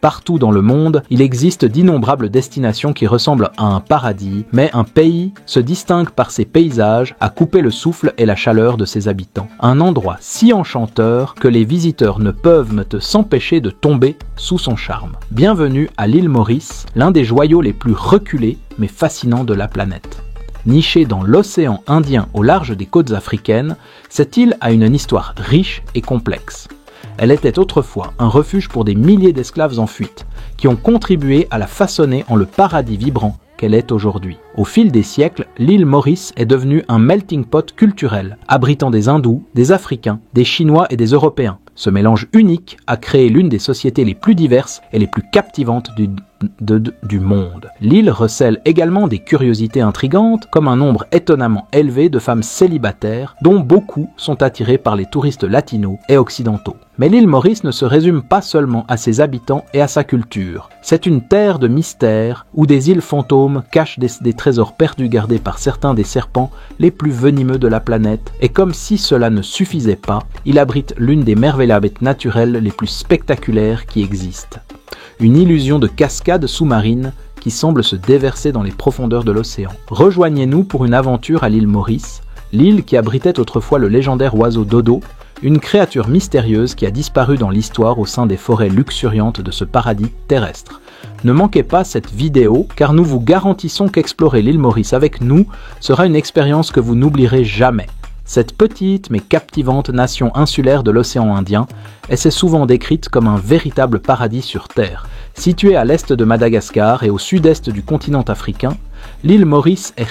Partout dans le monde, il existe d'innombrables destinations qui ressemblent à un paradis, mais un pays se distingue par ses paysages, à couper le souffle et la chaleur de ses habitants. Un endroit si enchanteur que les visiteurs ne peuvent s'empêcher de tomber sous son charme. Bienvenue à l'île Maurice, l'un des joyaux les plus reculés mais fascinants de la planète. Nichée dans l'océan Indien au large des côtes africaines, cette île a une histoire riche et complexe. Elle était autrefois un refuge pour des milliers d'esclaves en fuite, qui ont contribué à la façonner en le paradis vibrant qu'elle est aujourd'hui. Au fil des siècles, l'île Maurice est devenue un melting pot culturel, abritant des Hindous, des Africains, des Chinois et des Européens. Ce mélange unique a créé l'une des sociétés les plus diverses et les plus captivantes du monde. L'île recèle également des curiosités intrigantes, comme un nombre étonnamment élevé de femmes célibataires, dont beaucoup sont attirés par les touristes latinos et occidentaux. Mais l'île Maurice ne se résume pas seulement à ses habitants et à sa culture. C'est une terre de mystère où des îles fantômes cachent des trésors perdus gardés par certains des serpents les plus venimeux de la planète. Et comme si cela ne suffisait pas, il abrite l'une des merveilles naturelles les plus spectaculaires qui existent. Une illusion de cascade sous-marine qui semble se déverser dans les profondeurs de l'océan. Rejoignez-nous pour une aventure à l'île Maurice, l'île qui abritait autrefois le légendaire oiseau dodo, une créature mystérieuse qui a disparu dans l'histoire au sein des forêts luxuriantes de ce paradis terrestre. Ne manquez pas cette vidéo car nous vous garantissons qu'explorer l'île Maurice avec nous sera une expérience que vous n'oublierez jamais. Cette petite mais captivante nation insulaire de l'océan Indien s'est souvent décrite comme un véritable paradis sur Terre. Située à l'est de Madagascar et au sud-est du continent africain, l'île Maurice est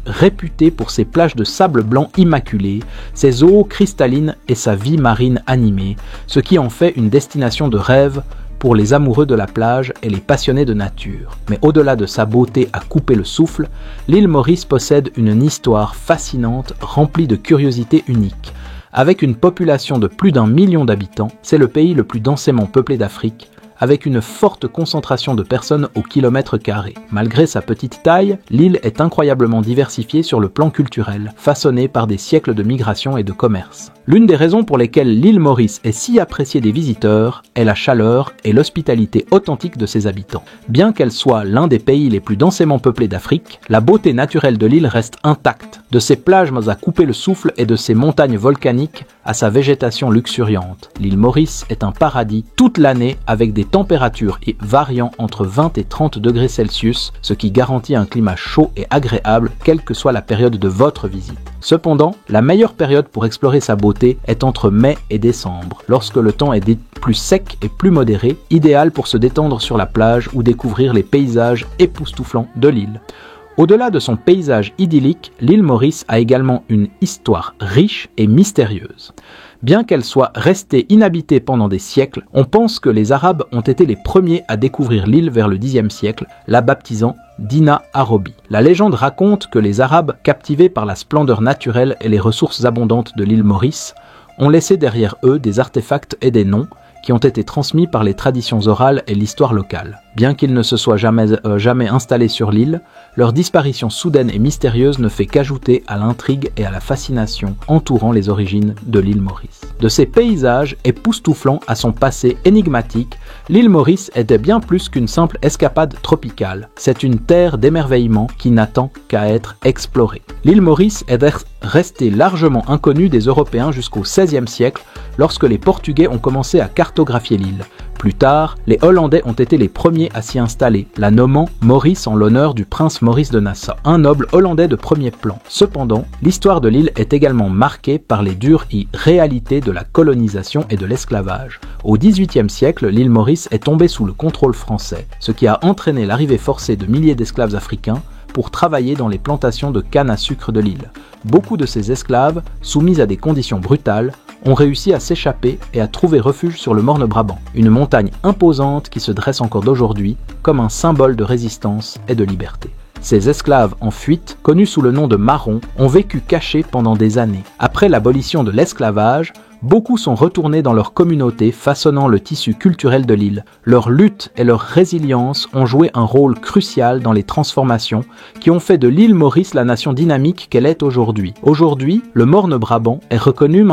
réputée pour ses plages de sable blanc immaculées, ses eaux cristallines et sa vie marine animée, ce qui en fait une destination de rêve pour les amoureux de la plage et les passionnés de nature. Mais au-delà de sa beauté à couper le souffle, l'île Maurice possède une histoire fascinante remplie de curiosités uniques. Avec une population de plus d'1 million d'habitants, c'est le pays le plus densément peuplé d'Afrique, avec une forte concentration de personnes au kilomètre carré. Malgré sa petite taille, l'île est incroyablement diversifiée sur le plan culturel, façonnée par des siècles de migration et de commerce. L'une des raisons pour lesquelles l'île Maurice est si appréciée des visiteurs est la chaleur et l'hospitalité authentique de ses habitants. Bien qu'elle soit l'un des pays les plus densément peuplés d'Afrique, la beauté naturelle de l'île reste intacte, de ses plages à couper le souffle et de ses montagnes volcaniques à sa végétation luxuriante. L'île Maurice est un paradis toute l'année avec des températures variant entre 20 et 30 degrés Celsius, ce qui garantit un climat chaud et agréable quelle que soit la période de votre visite. Cependant, la meilleure période pour explorer sa beauté est entre mai et décembre, lorsque le temps est plus sec et plus modéré, idéal pour se détendre sur la plage ou découvrir les paysages époustouflants de l'île. Au-delà de son paysage idyllique, l'île Maurice a également une histoire riche et mystérieuse. Bien qu'elle soit restée inhabitée pendant des siècles, on pense que les Arabes ont été les premiers à découvrir l'île vers le Xe siècle, la baptisant Dina Arobi. La légende raconte que les Arabes, captivés par la splendeur naturelle et les ressources abondantes de l'île Maurice, ont laissé derrière eux des artefacts et des noms qui ont été transmis par les traditions orales et l'histoire locale. Bien qu'ils ne se soient jamais installés sur l'île, leur disparition soudaine et mystérieuse ne fait qu'ajouter à l'intrigue et à la fascination entourant les origines de l'île Maurice. De ses paysages époustouflants à son passé énigmatique, l'île Maurice était bien plus qu'une simple escapade tropicale. C'est une terre d'émerveillement qui n'attend qu'à être explorée. L'île Maurice est restée largement inconnue des Européens jusqu'au XVIe siècle, lorsque les Portugais ont commencé à cartographier l'île. Plus tard, les Hollandais ont été les premiers à s'y installer, la nommant Maurice en l'honneur du prince Maurice de Nassau, un noble hollandais de premier plan. Cependant, l'histoire de l'île est également marquée par les dures réalités de la colonisation et de l'esclavage. Au XVIIIe siècle, l'île Maurice est tombée sous le contrôle français, ce qui a entraîné l'arrivée forcée de milliers d'esclaves africains pour travailler dans les plantations de canne à sucre de l'île. Beaucoup de ces esclaves, soumis à des conditions brutales, ont réussi à s'échapper et à trouver refuge sur le Morne-Brabant, une montagne imposante qui se dresse encore d'aujourd'hui comme un symbole de résistance et de liberté. Ces esclaves en fuite, connus sous le nom de marrons, ont vécu cachés pendant des années. Après l'abolition de l'esclavage, Beaucoup sont retournés dans leur communauté, façonnant le tissu culturel de l'île. Leur lutte et leur résilience ont joué un rôle crucial dans les transformations qui ont fait de l'île Maurice la nation dynamique qu'elle est aujourd'hui. Aujourd'hui, le Morne-Brabant est reconnu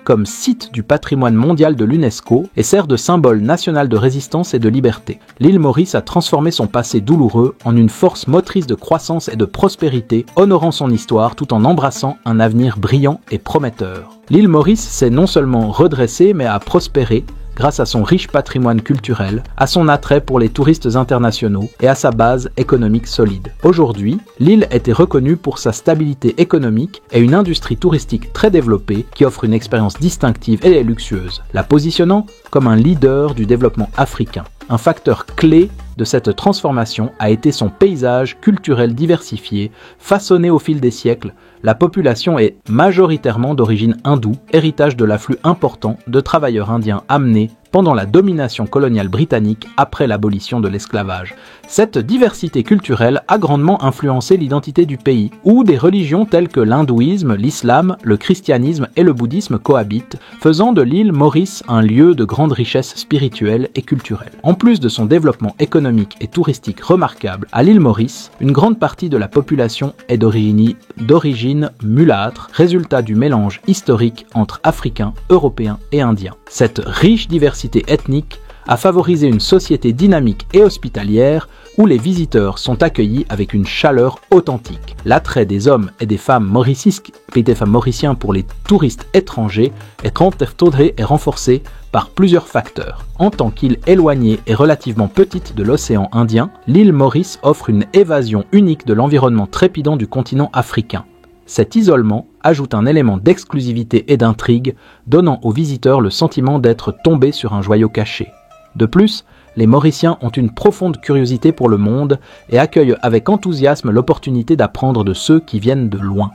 comme site du patrimoine mondial de l'UNESCO et sert de symbole national de résistance et de liberté. L'île Maurice a transformé son passé douloureux en une force motrice de croissance et de prospérité, honorant son histoire tout en embrassant un avenir brillant et prometteur. L'île Maurice s'est non seulement redressée mais a prospéré grâce à son riche patrimoine culturel, à son attrait pour les touristes internationaux et à sa base économique solide. Aujourd'hui, l'île était reconnue pour sa stabilité économique et une industrie touristique très développée qui offre une expérience distinctive et luxueuse, la positionnant comme un leader du développement africain. Un facteur clé de cette transformation a été son paysage culturel diversifié, façonné au fil des siècles. La population est majoritairement d'origine hindoue, héritage de l'afflux important de travailleurs indiens amenés pendant la domination coloniale britannique après l'abolition de l'esclavage. Cette diversité culturelle a grandement influencé l'identité du pays, où des religions telles que l'hindouisme, l'islam, le christianisme et le bouddhisme cohabitent, faisant de l'île Maurice un lieu de grande richesse spirituelle et culturelle. En plus de son développement économique et touristique remarquable, à l'île Maurice, une grande partie de la population est d'origine mulâtre, résultat du mélange historique entre Africains, Européens et Indiens. Cette riche diversité ethnique a favorisé une société dynamique et hospitalière où les visiteurs sont accueillis avec une chaleur authentique. L'attrait des hommes et des femmes mauriciens pour les touristes étrangers est renforcé par plusieurs facteurs. En tant qu'île éloignée et relativement petite de l'océan Indien, l'île Maurice offre une évasion unique de l'environnement trépidant du continent africain. Cet isolement ajoute un élément d'exclusivité et d'intrigue, donnant aux visiteurs le sentiment d'être tombés sur un joyau caché. De plus, les Mauriciens ont une profonde curiosité pour le monde et accueillent avec enthousiasme l'opportunité d'apprendre de ceux qui viennent de loin.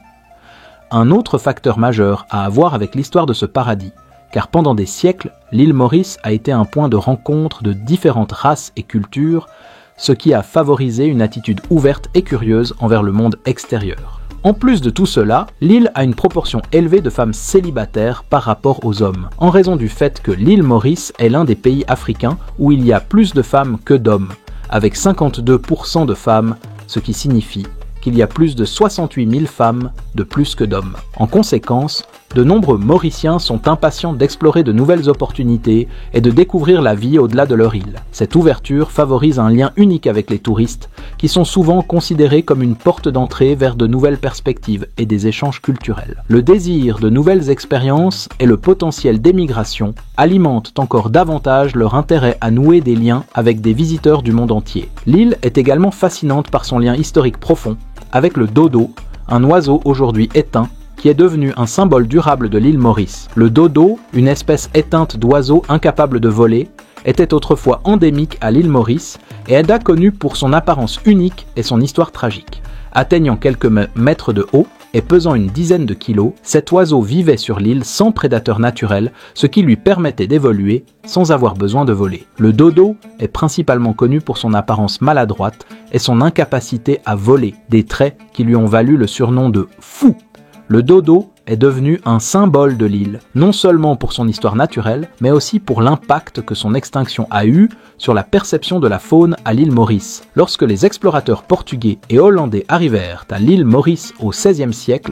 Un autre facteur majeur à avoir avec l'histoire de ce paradis, car pendant des siècles, l'île Maurice a été un point de rencontre de différentes races et cultures, ce qui a favorisé une attitude ouverte et curieuse envers le monde extérieur. En plus de tout cela, l'île a une proportion élevée de femmes célibataires par rapport aux hommes, en raison du fait que l'île Maurice est l'un des pays africains où il y a plus de femmes que d'hommes, avec 52% de femmes, ce qui signifie qu'il y a plus de 68 000 femmes de plus que d'hommes. En conséquence, de nombreux Mauriciens sont impatients d'explorer de nouvelles opportunités et de découvrir la vie au-delà de leur île. Cette ouverture favorise un lien unique avec les touristes, qui sont souvent considérés comme une porte d'entrée vers de nouvelles perspectives et des échanges culturels. Le désir de nouvelles expériences et le potentiel d'émigration alimentent encore davantage leur intérêt à nouer des liens avec des visiteurs du monde entier. L'île est également fascinante par son lien historique profond avec le dodo, un oiseau aujourd'hui éteint qui est devenu un symbole durable de l'île Maurice. Le dodo, une espèce éteinte d'oiseaux incapables de voler, était autrefois endémique à l'île Maurice et est connu pour son apparence unique et son histoire tragique. Atteignant quelques mètres de haut et pesant une dizaine de kilos, cet oiseau vivait sur l'île sans prédateur naturel, ce qui lui permettait d'évoluer sans avoir besoin de voler. Le dodo est principalement connu pour son apparence maladroite et son incapacité à voler, des traits qui lui ont valu le surnom de « fou ». Le dodo est devenu un symbole de l'île, non seulement pour son histoire naturelle, mais aussi pour l'impact que son extinction a eu sur la perception de la faune à l'île Maurice. Lorsque les explorateurs portugais et hollandais arrivèrent à l'île Maurice au XVIe siècle,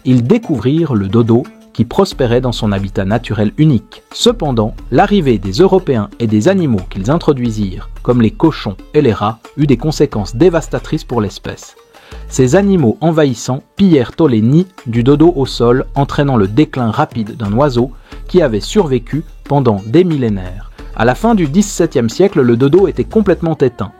ils découvrirent le dodo qui prospérait dans son habitat naturel unique. Cependant, l'arrivée des Européens et des animaux qu'ils introduisirent, comme les cochons et les rats, eut des conséquences dévastatrices pour l'espèce. Ces animaux envahissants pillèrent tôt les nids du dodo au sol, entraînant le déclin rapide d'un oiseau qui avait survécu pendant des millénaires. À la fin du XVIIe siècle, le dodo était complètement éteint.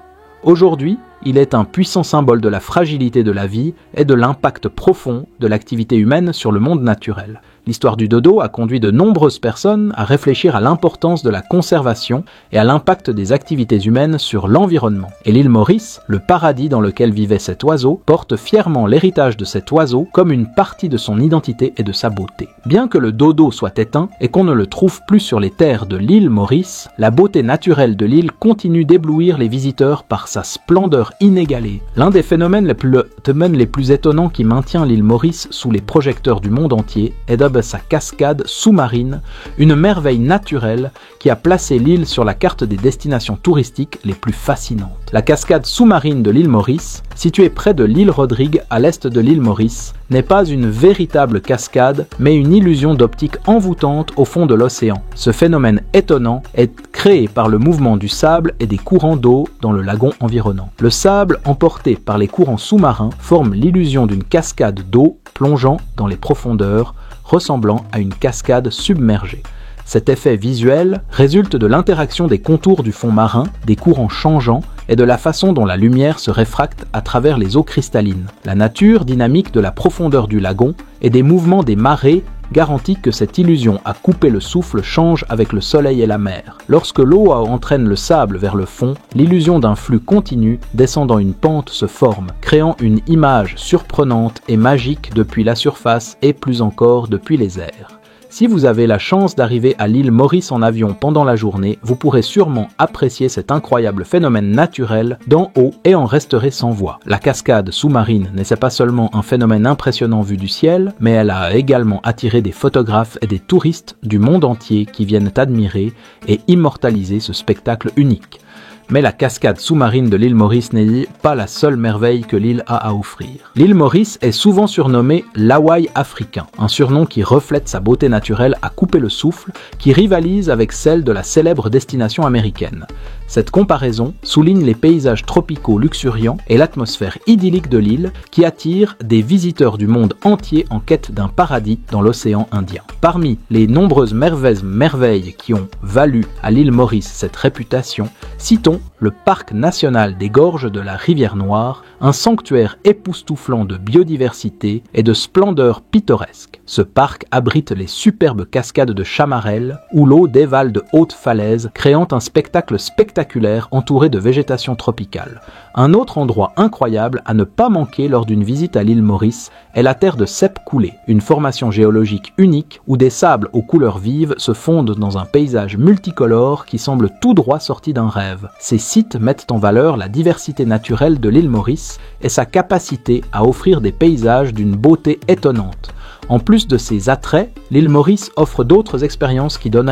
Aujourd'hui, il est un puissant symbole de la fragilité de la vie et de l'impact profond de l'activité humaine sur le monde naturel. L'histoire du dodo a conduit de nombreuses personnes à réfléchir à l'importance de la conservation et à l'impact des activités humaines sur l'environnement. Et l'île Maurice, le paradis dans lequel vivait cet oiseau, porte fièrement l'héritage de cet oiseau comme une partie de son identité et de sa beauté. Bien que le dodo soit éteint et qu'on ne le trouve plus sur les terres de l'île Maurice, la beauté naturelle de l'île continue d'éblouir les visiteurs par sa splendeur inégalée. L'un des phénomènes les plus étonnants qui maintient l'île Maurice sous les projecteurs du monde entier est sa cascade sous-marine, une merveille naturelle qui a placé l'île sur la carte des destinations touristiques les plus fascinantes. La cascade sous-marine de l'île Maurice, située près de l'île Rodrigue à l'est de l'île Maurice, n'est pas une véritable cascade, mais une illusion d'optique envoûtante au fond de l'océan. Ce phénomène étonnant est créé par le mouvement du sable et des courants d'eau dans le lagon environnant. Le sable, emporté par les courants sous-marins, forme l'illusion d'une cascade d'eau plongeant dans les profondeurs, ressemblant à une cascade submergée. Cet effet visuel résulte de l'interaction des contours du fond marin, des courants changeants et de la façon dont la lumière se réfracte à travers les eaux cristallines. La nature dynamique de la profondeur du lagon et des mouvements des marées garantit que cette illusion à couper le souffle change avec le soleil et la mer. Lorsque l'eau entraîne le sable vers le fond, l'illusion d'un flux continu descendant une pente se forme, créant une image surprenante et magique depuis la surface et plus encore depuis les airs. Si vous avez la chance d'arriver à l'île Maurice en avion pendant la journée, vous pourrez sûrement apprécier cet incroyable phénomène naturel d'en haut et en resterez sans voix. La cascade sous-marine n'est pas seulement un phénomène impressionnant vu du ciel, mais elle a également attiré des photographes et des touristes du monde entier qui viennent admirer et immortaliser ce spectacle unique. Mais la cascade sous-marine de l'île Maurice n'est pas la seule merveille que l'île a à offrir. L'île Maurice est souvent surnommée l'Hawaï africain, un surnom qui reflète sa beauté naturelle à couper le souffle, qui rivalise avec celle de la célèbre destination américaine. Cette comparaison souligne les paysages tropicaux luxuriants et l'atmosphère idyllique de l'île qui attire des visiteurs du monde entier en quête d'un paradis dans l'océan Indien. Parmi les nombreuses merveilles qui ont valu à l'île Maurice cette réputation, citons le parc national des gorges de la Rivière Noire, un sanctuaire époustouflant de biodiversité et de splendeur pittoresque. Ce parc abrite les superbes cascades de Chamarel, où l'eau dévale de hautes falaises, créant un spectacle spectaculaire entouré de végétation tropicale. Un autre endroit incroyable à ne pas manquer lors d'une visite à l'île Maurice est la terre de Sepp Coulé, une formation géologique unique où des sables aux couleurs vives se fondent dans un paysage multicolore qui semble tout droit sorti d'un rêve. Ces sites mettent en valeur la diversité naturelle de l'île Maurice et sa capacité à offrir des paysages d'une beauté étonnante. En plus de ses attraits, l'île Maurice offre d'autres expériences qui donnent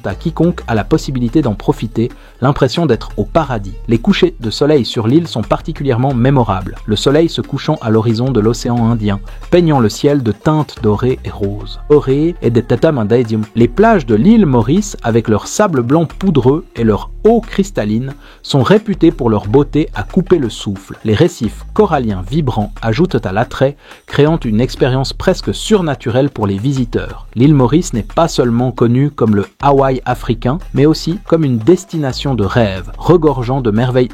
à quiconque a la possibilité d'en profiter l'impression d'être au paradis. Les couchers de soleil sur l'île sont particulièrement mémorables, le soleil se couchant à l'horizon de l'océan Indien, peignant le ciel de teintes dorées et roses. Orée et de Tatamandaidium. Les plages de l'île Maurice, avec leur sable blanc poudreux et leur eau cristalline, sont réputées pour leur beauté à couper le souffle. Les récifs coralliens vibrants ajoutent à l'attrait, créant une expérience presque surnaturelle pour les visiteurs. L'île Maurice n'est pas seulement connue comme le Hawaï africain, mais aussi comme une destination de rêve, regorgeant de merveilles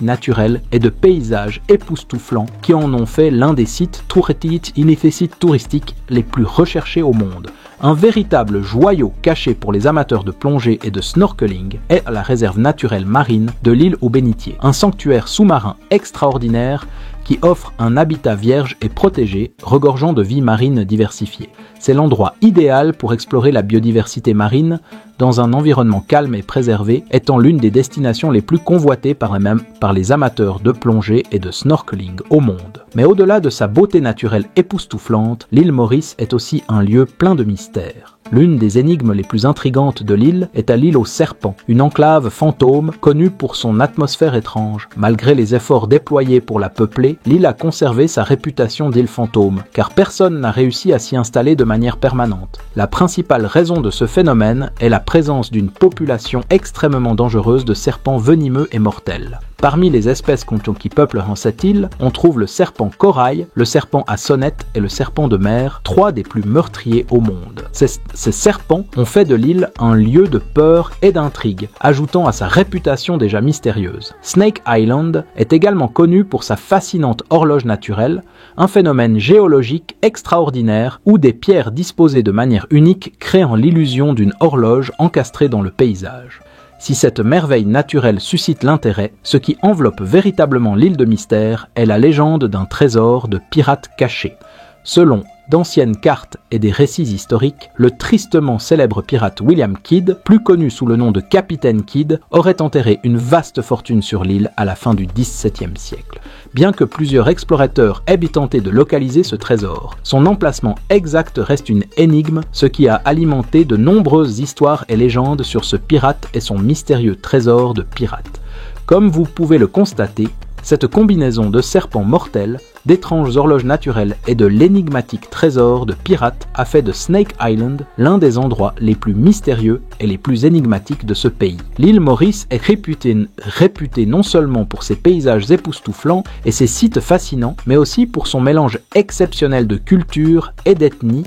naturelles et de paysages époustouflants qui en ont fait l'un des sites touristiques les plus recherchés au monde. Un véritable joyau caché pour les amateurs de plongée et de snorkeling est la réserve naturelle marine de l'île aux Bénitiers, un sanctuaire sous-marin extraordinaire qui offre un habitat vierge et protégé, regorgeant de vie marine diversifiée. C'est l'endroit idéal pour explorer la biodiversité marine dans un environnement calme et préservé, étant l'une des destinations les plus convoitées par les amateurs de plongée et de snorkeling au monde. Mais au-delà de sa beauté naturelle époustouflante, l'île Maurice est aussi un lieu plein de mystères. L'une des énigmes les plus intrigantes de l'île est à l'île aux serpents, une enclave fantôme connue pour son atmosphère étrange. Malgré les efforts déployés pour la peupler, l'île a conservé sa réputation d'île fantôme, car personne n'a réussi à s'y installer de manière permanente. La principale raison de ce phénomène est la présence d'une population extrêmement dangereuse de serpents venimeux et mortels. Parmi les espèces qui peuplent cette île, on trouve le serpent corail, le serpent à sonnette et le serpent de mer, trois des plus meurtriers au monde. Ces serpents ont fait de l'île un lieu de peur et d'intrigue, ajoutant à sa réputation déjà mystérieuse. Snake Island est également connu pour sa fascinante horloge naturelle, un phénomène géologique extraordinaire où des pierres disposées de manière unique créant l'illusion d'une horloge encastrée dans le paysage. Si cette merveille naturelle suscite l'intérêt, ce qui enveloppe véritablement l'île de mystère est la légende d'un trésor de pirates cachés. Selon d'anciennes cartes et des récits historiques, le tristement célèbre pirate William Kidd, plus connu sous le nom de Capitaine Kidd, aurait enterré une vaste fortune sur l'île à la fin du XVIIe siècle. Bien que plusieurs explorateurs aient tenté de localiser ce trésor, son emplacement exact reste une énigme, ce qui a alimenté de nombreuses histoires et légendes sur ce pirate et son mystérieux trésor de pirates. Comme vous pouvez le constater, cette combinaison de serpents mortels, d'étranges horloges naturelles et de l'énigmatique trésor de pirates a fait de Snake Island l'un des endroits les plus mystérieux et les plus énigmatiques de ce pays. L'île Maurice est réputée non seulement pour ses paysages époustouflants et ses sites fascinants, mais aussi pour son mélange exceptionnel de cultures et d'ethnies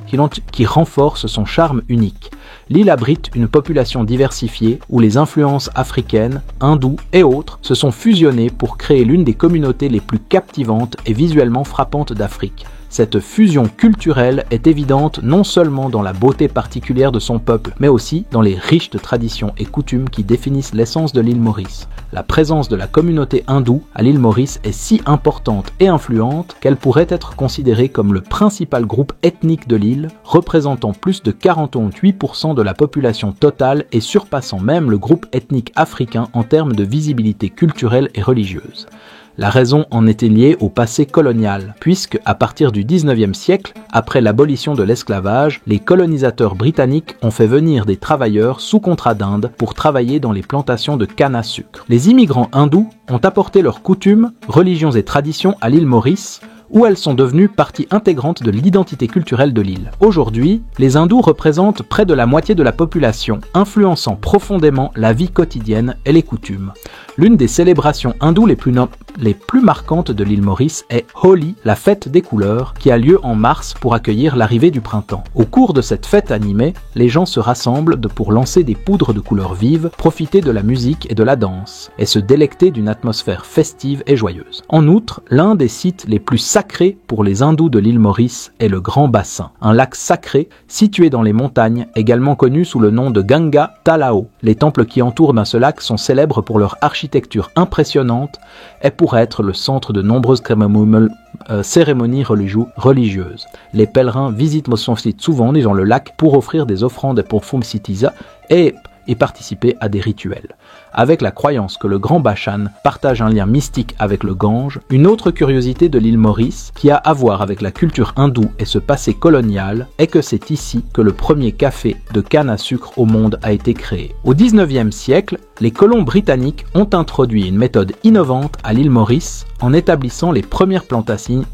qui renforce son charme unique. L'île abrite une population diversifiée où les influences africaines, hindoues et autres se sont fusionnées pour créer l'une des communautés les plus captivantes et visuellement frappantes d'Afrique. Cette fusion culturelle est évidente non seulement dans la beauté particulière de son peuple, mais aussi dans les riches traditions et coutumes qui définissent l'essence de l'île Maurice. La présence de la communauté hindoue à l'île Maurice est si importante et influente qu'elle pourrait être considérée comme le principal groupe ethnique de l'île, représentant plus de 48% de la population totale et surpassant même le groupe ethnique africain en termes de visibilité culturelle et religieuse. La raison en était liée au passé colonial, puisque, à partir du XIXe siècle, après l'abolition de l'esclavage, les colonisateurs britanniques ont fait venir des travailleurs sous contrat d'Inde pour travailler dans les plantations de canne à sucre. Les immigrants hindous ont apporté leurs coutumes, religions et traditions à l'île Maurice, où elles sont devenues partie intégrante de l'identité culturelle de l'île. Aujourd'hui, les hindous représentent près de la moitié de la population, influençant profondément la vie quotidienne et les coutumes. L'une des célébrations hindoues les plus marquantes de l'île Maurice est Holi, la fête des couleurs, qui a lieu en mars pour accueillir l'arrivée du printemps. Au cours de cette fête animée, les gens se rassemblent pour lancer des poudres de couleurs vives, profiter de la musique et de la danse, et se délecter d'une atmosphère festive et joyeuse. En outre, l'un des sites les plus sacrés pour les hindous de l'île Maurice est le Grand Bassin, un lac sacré situé dans les montagnes, également connu sous le nom de Ganga Talao. Les temples qui entourent ce lac sont célèbres pour leur architecture impressionnante et pour être le centre de nombreuses cérémonies religieuses. Les pèlerins visitent souvent le lac pour offrir des offrandes pour Fumsitiza et y participer à des rituels. Avec la croyance que le Grand Bashan partage un lien mystique avec le Gange, une autre curiosité de l'île Maurice, qui a à voir avec la culture hindoue et ce passé colonial, est que c'est ici que le premier café de canne à sucre au monde a été créé. Au XIXe siècle, les colons britanniques ont introduit une méthode innovante à l'île Maurice en établissant les premières plantations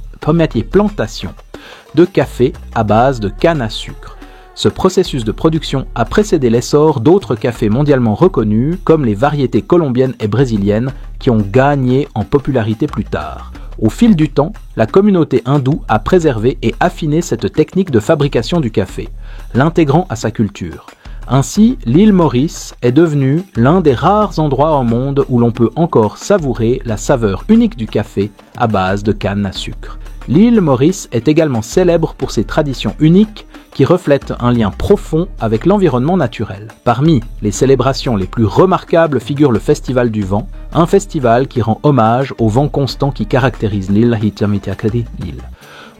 de café à base de canne à sucre. Ce processus de production a précédé l'essor d'autres cafés mondialement reconnus, comme les variétés colombiennes et brésiliennes, qui ont gagné en popularité plus tard. Au fil du temps, la communauté hindoue a préservé et affiné cette technique de fabrication du café, l'intégrant à sa culture. Ainsi, l'île Maurice est devenue l'un des rares endroits au monde où l'on peut encore savourer la saveur unique du café à base de canne à sucre. L'île Maurice est également célèbre pour ses traditions uniques qui reflètent un lien profond avec l'environnement naturel. Parmi les célébrations les plus remarquables figure le Festival du Vent, un festival qui rend hommage au vent constant qui caractérise l'île.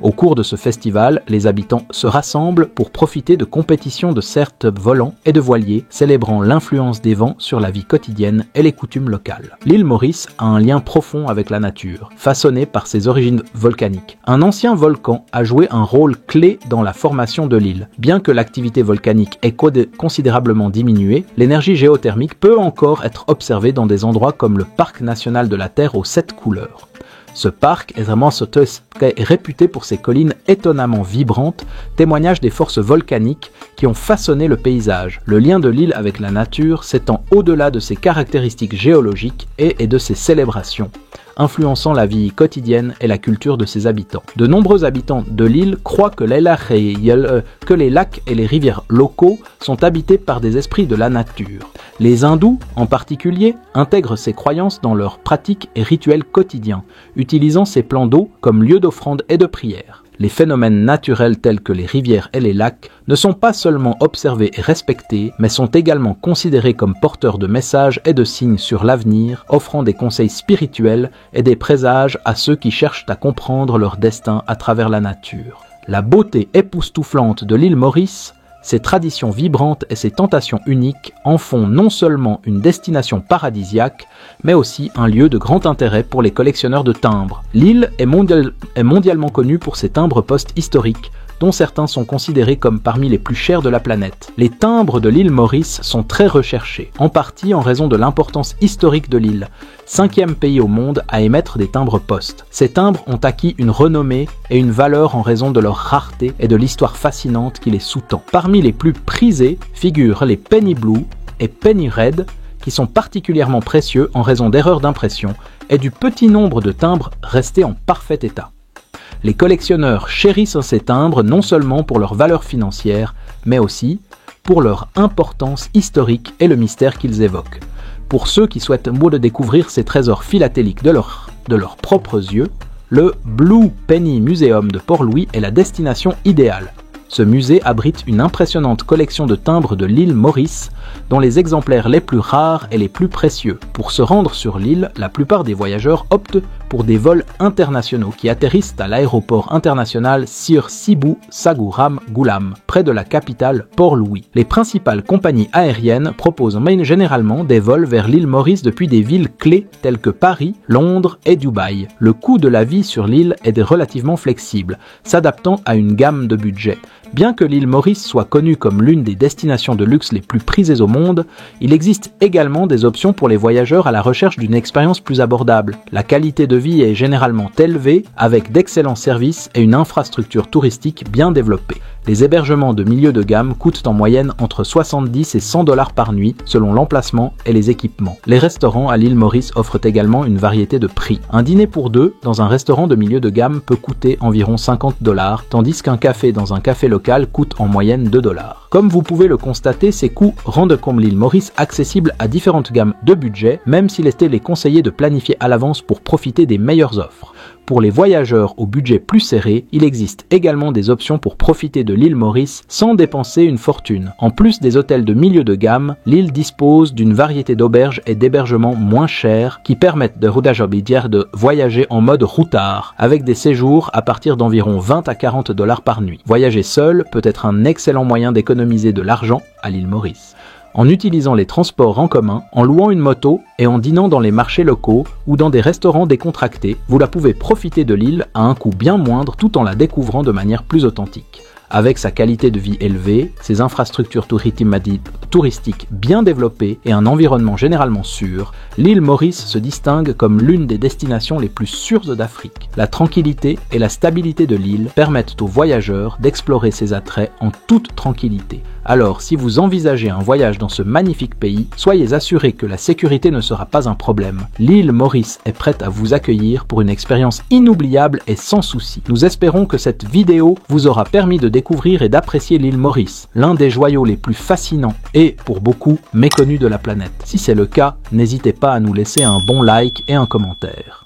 Au cours de ce festival, les habitants se rassemblent pour profiter de compétitions de cerfs volants et de voiliers, célébrant l'influence des vents sur la vie quotidienne et les coutumes locales. L'île Maurice a un lien profond avec la nature, façonnée par ses origines volcaniques. Un ancien volcan a joué un rôle clé dans la formation de l'île. Bien que l'activité volcanique ait considérablement diminué, l'énergie géothermique peut encore être observée dans des endroits comme le Parc national de la Terre aux 7 couleurs. Ce parc est réputé pour ses collines étonnamment vibrantes, témoignage des forces volcaniques qui ont façonné le paysage. Le lien de l'île avec la nature s'étend au-delà de ses caractéristiques géologiques et de ses célébrations, influençant la vie quotidienne et la culture de ses habitants. De nombreux habitants de l'île croient que les lacs et les rivières locaux sont habités par des esprits de la nature. Les hindous, en particulier, intègrent ces croyances dans leurs pratiques et rituels quotidiens, utilisant ces plans d'eau comme lieu d'offrande et de prière. Les phénomènes naturels tels que les rivières et les lacs ne sont pas seulement observés et respectés, mais sont également considérés comme porteurs de messages et de signes sur l'avenir, offrant des conseils spirituels et des présages à ceux qui cherchent à comprendre leur destin à travers la nature. La beauté époustouflante de l'île Maurice, ses traditions vibrantes et ses tentations uniques en font non seulement une destination paradisiaque, mais aussi un lieu de grand intérêt pour les collectionneurs de timbres. L'île est mondialement connue pour ses timbres-poste historiques, dont certains sont considérés comme parmi les plus chers de la planète. Les timbres de l'île Maurice sont très recherchés, en partie en raison de l'importance historique de l'île, 5e pays au monde à émettre des timbres-poste. Ces timbres ont acquis une renommée et une valeur en raison de leur rareté et de l'histoire fascinante qui les sous-tend. Parmi les plus prisés figurent les Penny Blue et Penny Red, qui sont particulièrement précieux en raison d'erreurs d'impression et du petit nombre de timbres restés en parfait état. Les collectionneurs chérissent ces timbres non seulement pour leur valeur financière, mais aussi pour leur importance historique et le mystère qu'ils évoquent. Pour ceux qui souhaitent découvrir ces trésors philatéliques de leurs propres yeux, le Blue Penny Museum de Port-Louis est la destination idéale. Ce musée abrite une impressionnante collection de timbres de l'île Maurice, dont les exemplaires les plus rares et les plus précieux. Pour se rendre sur l'île, la plupart des voyageurs optent pour des vols internationaux qui atterrissent à l'aéroport international Sir Sibou Saguram Ghulam, près de la capitale Port-Louis. Les principales compagnies aériennes proposent généralement des vols vers l'île Maurice depuis des villes clés telles que Paris, Londres et Dubaï. Le coût de la vie sur l'île est relativement flexible, s'adaptant à une gamme de budgets. Bien que l'île Maurice soit connue comme l'une des destinations de luxe les plus prisées au monde, il existe également des options pour les voyageurs à la recherche d'une expérience plus abordable. La qualité de vie est généralement élevée, avec d'excellents services et une infrastructure touristique bien développée. Les hébergements de milieu de gamme coûtent en moyenne entre 70 et 100 $ par nuit selon l'emplacement et les équipements. Les restaurants à l'île Maurice offrent également une variété de prix. Un dîner pour deux dans un restaurant de milieu de gamme peut coûter environ 50 $, tandis qu'un café dans un café local coûte en moyenne 2 $. Comme vous pouvez le constater, ces coûts rendent comme l'île Maurice accessible à différentes gammes de budget, même s'il était conseillé de planifier à l'avance pour profiter des meilleures offres. Pour les voyageurs au budget plus serré, il existe également des options pour profiter de l'île Maurice sans dépenser une fortune. En plus des hôtels de milieu de gamme, l'île dispose d'une variété d'auberges et d'hébergements moins chers qui permettent de voyager en mode routard, avec des séjours à partir d'environ 20 à 40 $ par nuit. Voyager seul peut être un excellent moyen d'économiser de l'argent à l'île Maurice. En utilisant les transports en commun, en louant une moto et en dînant dans les marchés locaux ou dans des restaurants décontractés, vous pouvez profiter de l'île à un coût bien moindre tout en la découvrant de manière plus authentique. Avec sa qualité de vie élevée, ses infrastructures touristiques bien développées et un environnement généralement sûr, l'île Maurice se distingue comme l'une des destinations les plus sûres d'Afrique. La tranquillité et la stabilité de l'île permettent aux voyageurs d'explorer ses attraits en toute tranquillité. Alors, si vous envisagez un voyage dans ce magnifique pays, soyez assurés que la sécurité ne sera pas un problème. L'île Maurice est prête à vous accueillir pour une expérience inoubliable et sans souci. Nous espérons que cette vidéo vous aura permis de découvrir et d'apprécier l'île Maurice, l'un des joyaux les plus fascinants et, pour beaucoup, méconnus de la planète. Si c'est le cas, n'hésitez pas à nous laisser un bon like et un commentaire.